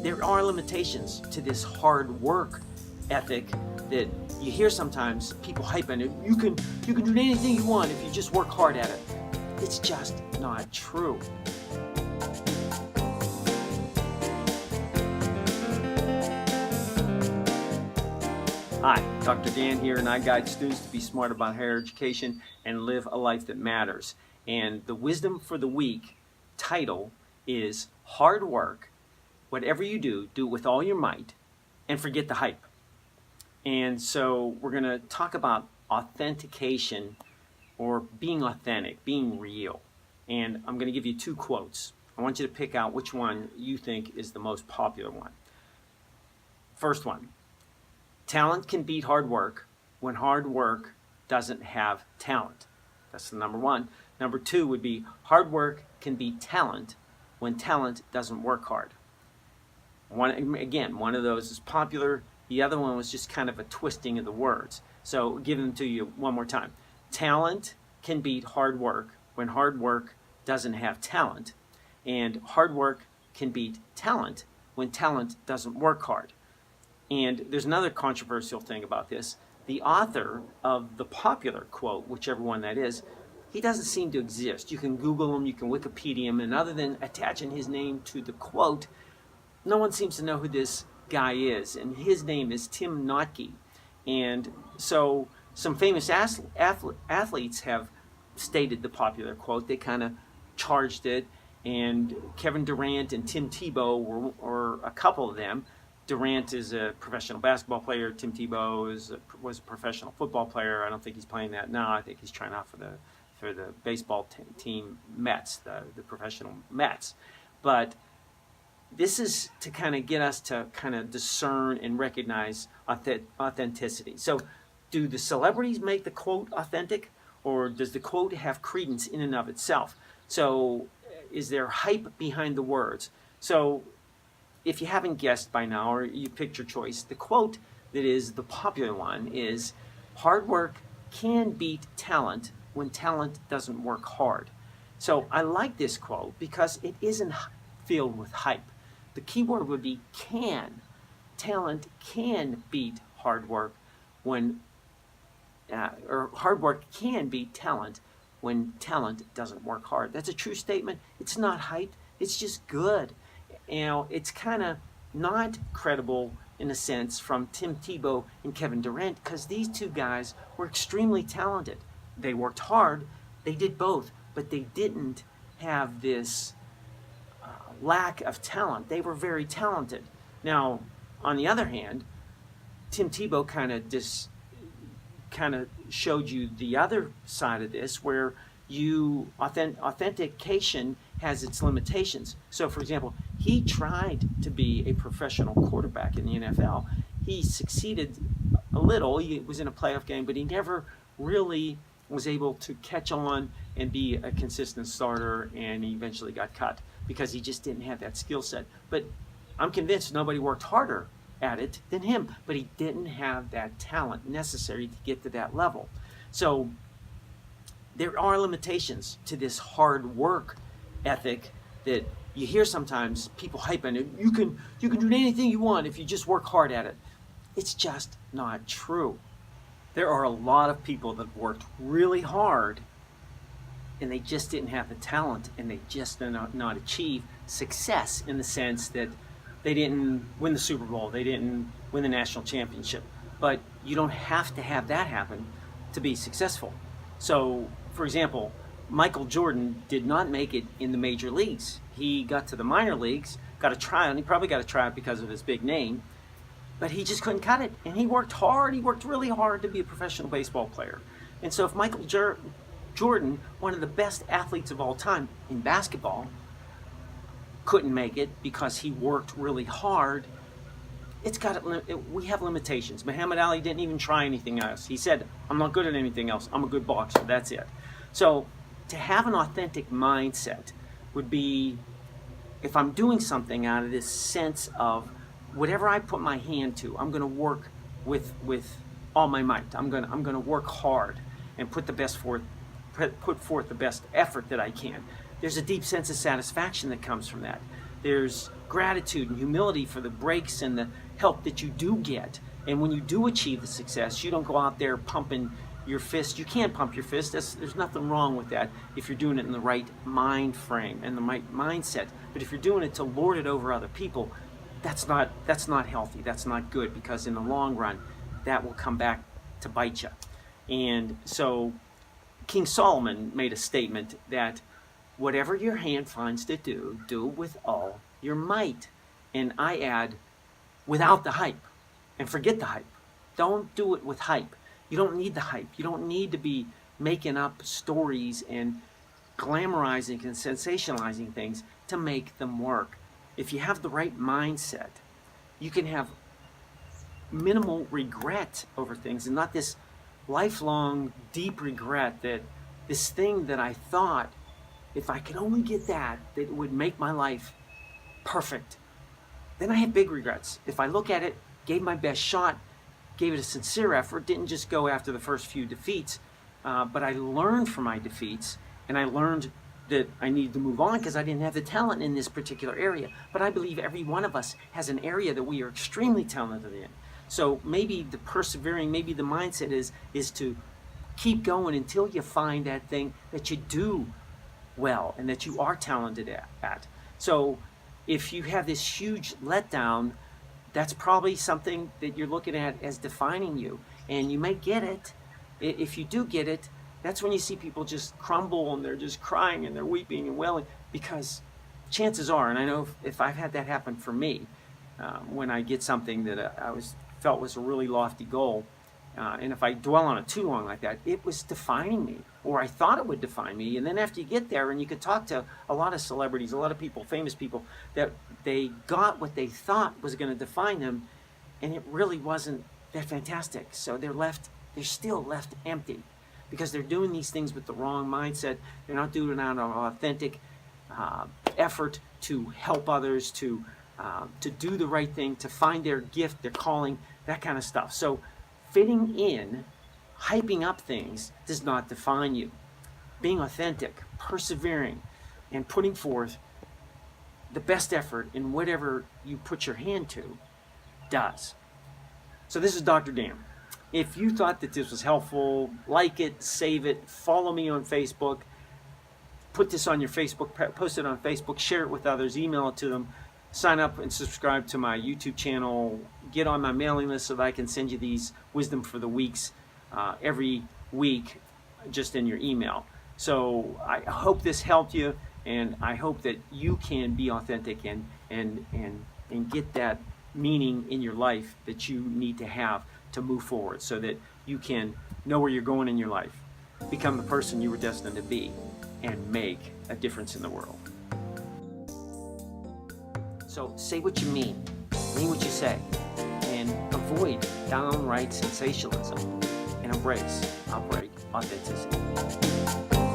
there are limitations to this hard work ethic that you hear sometimes people hyping it. You can do anything you want if you just work hard at it. It's just not true. Hi, Dr. Dan here, and I guide students to be smart about higher education and live a life that matters. And the Wisdom for the Week title is Hard Work. Whatever you do, do it with all your might and forget the hype. And so we're going to talk about authentication, or being authentic, being real. And I'm going to give you two quotes. I want you to pick out which one you think is the most popular one. First one. Talent can beat hard work when hard work doesn't have talent. That's the number one. Number two would be hard work can beat talent when talent doesn't work hard. One of those is popular. The other one was just kind of a twisting of the words. So give them to you one more time. Talent can beat hard work when hard work doesn't have talent. And hard work can beat talent when talent doesn't work hard. And there's another controversial thing about this. The author of the popular quote, whichever one that is, he doesn't seem to exist. You can Google him, you can Wikipedia him, and other than attaching his name to the quote, no one seems to know who this guy is. And his name is Tim Notke. And so some famous athletes have stated the popular quote. They kind of charged it. And Kevin Durant and Tim Tebow were a couple of them. Durant is a professional basketball player. Tim Tebow was a professional football player. I don't think he's playing that now. I think he's trying out for the baseball team Mets, the professional Mets. But this is to kind of get us to kind of discern and recognize authenticity. So do the celebrities make the quote authentic, or does the quote have credence in and of itself? So is there hype behind the words? So if you haven't guessed by now, or you picked your choice, the quote that is the popular one is, hard work can beat talent when talent doesn't work hard. So I like this quote because it isn't filled with hype. The key word would be can. Talent can beat hard work when, or hard work can beat talent when talent doesn't work hard. That's a true statement. It's not hype. It's just good. You know, it's kind of not credible in a sense from Tim Tebow and Kevin Durant, because these two guys were extremely talented. They worked hard. They did both, but they didn't have this lack of talent. They were very talented. Now, on the other hand, Tim Tebow kind of showed you the other side of this, where authentication has its limitations. So, for example, he tried to be a professional quarterback in the NFL. He succeeded a little. He was in a playoff game, but he never really was able to catch on and be a consistent starter, and he eventually got cut because he just didn't have that skill set. But I'm convinced nobody worked harder at it than him, but he didn't have that talent necessary to get to that level. So there are limitations to this hard work ethic that you hear sometimes people hyping it. You can do anything you want if you just work hard at it. It's just not true. There are a lot of people that worked really hard and they just didn't have the talent, and they just did not achieve success in the sense that they didn't win the Super Bowl, they didn't win the national championship. But you don't have to have that happen to be successful. So, for example, Michael Jordan did not make it in the major leagues. He got to the minor leagues, got a tryout, and he probably got a tryout because of his big name, but he just couldn't cut it. And he worked hard. He worked really hard to be a professional baseball player. And so if Michael Jordan, one of the best athletes of all time in basketball, couldn't make it because he worked really hard, we have limitations. Muhammad Ali didn't even try anything else. He said, I'm not good at anything else. I'm a good boxer. That's it. So to have an authentic mindset would be, if I'm doing something out of this sense of whatever I put my hand to, I'm going to work with all my might. I'm going to work hard and put forth the best effort that I can. There's a deep sense of satisfaction that comes from that. There's gratitude and humility for the breaks and the help that you do get. And when you do achieve the success, you don't go out there pumping your fist. You can pump your fist. There's nothing wrong with that if you're doing it in the right mind frame and the right mindset. But if you're doing it to lord it over other people, that's not healthy. That's not good, because in the long run, that will come back to bite you. And so King Solomon made a statement that whatever your hand finds to do, do with all your might. And I add, without the hype. And forget the hype. Don't do it with hype. You don't need the hype. You don't need to be making up stories and glamorizing and sensationalizing things to make them work. If you have the right mindset, you can have minimal regret over things, and not this lifelong deep regret that this thing that I thought, if I could only get that it would make my life perfect. Then I have big regrets. If I look at it, gave my best shot, gave it a sincere effort, didn't just go after the first few defeats, but I learned from my defeats, and I learned that I needed to move on because I didn't have the talent in this particular area. But I believe every one of us has an area that we are extremely talented in. So maybe the persevering, maybe the mindset is to keep going until you find that thing that you do well and that you are talented at. So if you have this huge letdown, that's probably something that you're looking at as defining you. And you may get it. If you do get it, that's when you see people just crumble and they're just crying and they're weeping and wailing, because chances are, and I know if I've had that happen for me, when I get something that felt was a really lofty goal, and if I dwell on it too long like that, it was defining me, or I thought it would define me. And then after you get there, and you could talk to a lot of celebrities, a lot of people, famous people, that they got what they thought was going to define them, and it really wasn't that fantastic. So they're still left empty, because they're doing these things with the wrong mindset. They're not doing it out of authentic effort to help others, to do the right thing, to find their gift, their calling, that kind of stuff. So fitting in, hyping up things does not define you. Being authentic, persevering, and putting forth the best effort in whatever you put your hand to does. So this is Dr. Dan. If you thought that this was helpful, like it, save it, follow me on Facebook, put this on your Facebook, post it on Facebook, share it with others, email it to them, sign up and subscribe to my YouTube channel, get on my mailing list so that I can send you these Wisdom for the Weeks every week just in your email. So I hope this helped you, and I hope that you can be authentic and get that meaning in your life that you need to have to move forward, so that you can know where you're going in your life, become the person you were destined to be, and make a difference in the world. So say what you mean what you say, and avoid downright sensationalism, and embrace authenticity.